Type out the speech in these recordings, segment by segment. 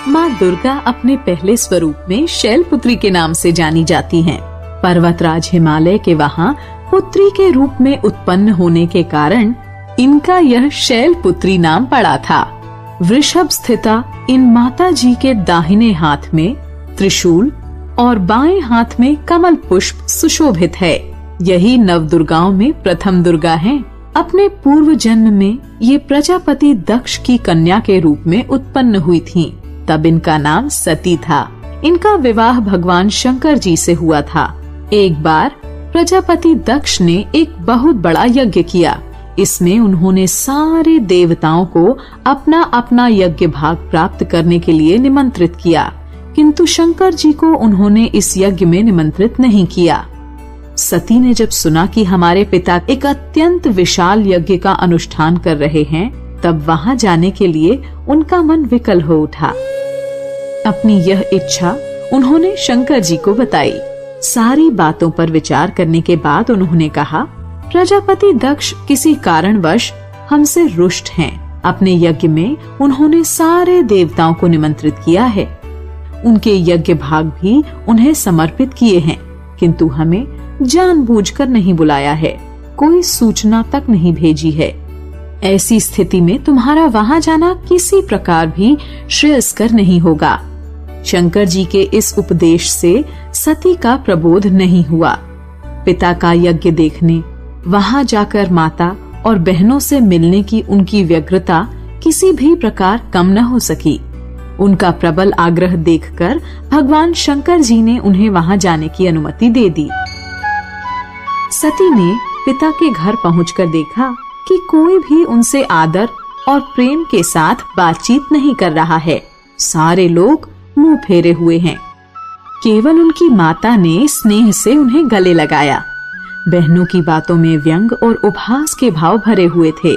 माँ दुर्गा अपने पहले स्वरूप में शैलपुत्री के नाम से जानी जाती हैं। पर्वतराज हिमालय के वहाँ पुत्री के रूप में उत्पन्न होने के कारण इनका यह शैलपुत्री नाम पड़ा था। वृषभ स्थिता इन माता जी के दाहिने हाथ में त्रिशूल और बाएं हाथ में कमल पुष्प सुशोभित है। यही नवदुर्गाओं में प्रथम दुर्गा हैं। अपने पूर्व जन्म में ये प्रजापति दक्ष की कन्या के रूप में उत्पन्न हुई थीं। तब इनका नाम सती था। इनका विवाह भगवान शंकर जी से हुआ था। एक बार प्रजापति दक्ष ने एक बहुत बड़ा यज्ञ किया। इसमें उन्होंने सारे देवताओं को अपना अपना यज्ञ भाग प्राप्त करने के लिए निमंत्रित किया, किंतु शंकर जी को उन्होंने इस यज्ञ में निमंत्रित नहीं किया। सती ने जब सुना कि हमारे पिता एक अत्यंत विशाल यज्ञ का अनुष्ठान कर रहे हैं, तब वहां जाने के लिए उनका मन विकल हो उठा। अपनी यह इच्छा उन्होंने शंकर जी को बताई। सारी बातों पर विचार करने के बाद उन्होंने कहा, प्रजापति दक्ष किसी कारणवश हमसे रुष्ट हैं। अपने यज्ञ में उन्होंने सारे देवताओं को निमंत्रित किया है। उनके यज्ञ भाग भी उन्हें समर्पित किए हैं, किंतु हमें जानबूझकर नहीं बुलाया है, कोई सूचना तक नहीं भेजी है। ऐसी स्थिति में तुम्हारा वहां जाना किसी प्रकार भी श्रेयस्कर नहीं होगा। शंकर जी के इस उपदेश से सती का प्रबोध नहीं हुआ। पिता का यज्ञ देखने, वहां जाकर माता और बहनों से मिलने की उनकी व्यग्रता किसी भी प्रकार कम न हो सकी। उनका प्रबल आग्रह देखकर भगवान शंकर जी ने उन्हें वहां जाने की अनुमति दे दी। सती ने पिता के घर पहुंचकर देखा कि कोई भी उनसे आदर और प्रेम के साथ बातचीत नहीं कर रहा है। सारे लोग मुंह फेरे हुए हैं। केवल उनकी माता ने स्नेह से उन्हें गले लगाया। बहनों की बातों में व्यंग और उपहास के भाव भरे हुए थे।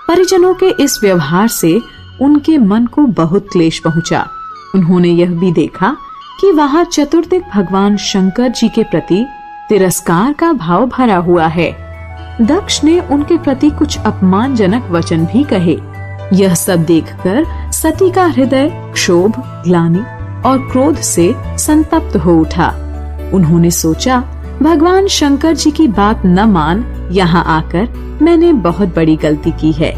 परिजनों के इस व्यवहार से उनके मन को बहुत क्लेश पहुंचा। उन्होंने यह भी देखा कि वहां चतुर्दिक भगवान शंकर जी के प्रति तिरस्कार का भाव भरा हुआ है। दक्ष ने उनके प्रति कुछ अपमानजनक वचन भी कहे। यह सब देखकर सती का हृदय क्षोभ, ग्लानि और क्रोध से संतप्त हो उठा। उन्होंने सोचा, भगवान शंकर जी की बात न मान यहाँ आकर मैंने बहुत बड़ी गलती की है।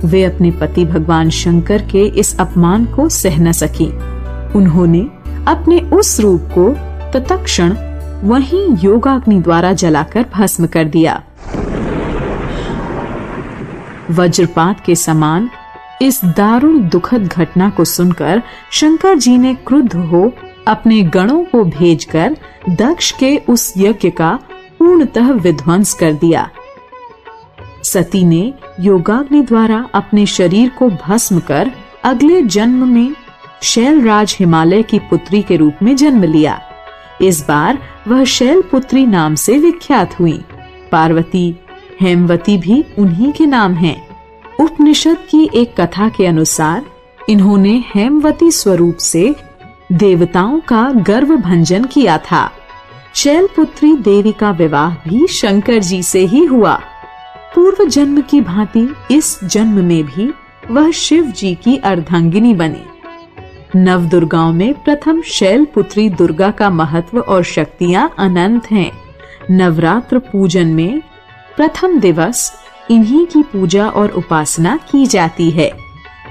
वे अपने पति भगवान शंकर के इस अपमान को सह न सकी। उन्होंने अपने उस रूप को तत्क्षण वहीं योगाग्नि द्वारा जलाकर भस्म कर दिया। वज्रपात के समान इस दारुण दुखद घटना को सुनकर शंकर जी ने क्रुद्ध हो अपने गणों को भेजकर दक्ष के उस यज्ञ का पूर्णतः विध्वंस कर दिया। सती ने योगाग्नि द्वारा अपने शरीर को भस्म कर अगले जन्म में शैलराज हिमालय की पुत्री के रूप में जन्म लिया। इस बार वह शैलपुत्री नाम से विख्यात हुई। पार्वती, हेमवती भी उन्हीं के नाम हैं। उपनिषद की एक कथा के अनुसार इन्होंने हेमवती स्वरूप से देवताओं का गर्व भंजन किया था। शैलपुत्री देवी का विवाह भी शंकर जी से ही हुआ। पूर्व जन्म की भांति इस जन्म में भी वह शिव जी की अर्धांगिनी बनी। नवदुर्गाओं में प्रथम शैलपुत्री दुर्गा का महत्व और शक्तियां अनंत हैं। नवरात्र पूजन में प्रथम दिवस इन्हीं की पूजा और उपासना की जाती है।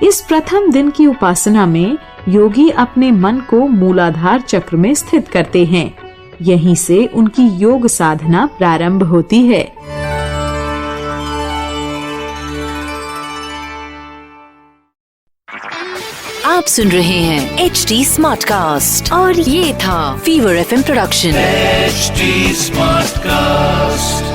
इस प्रथम दिन की उपासना में योगी अपने मन को मूलाधार चक्र में स्थित करते हैं। यहीं से उनकी योग साधना प्रारंभ होती है। आप सुन रहे हैं HD स्मार्ट कास्ट और ये था fever FM production. HD smart cast.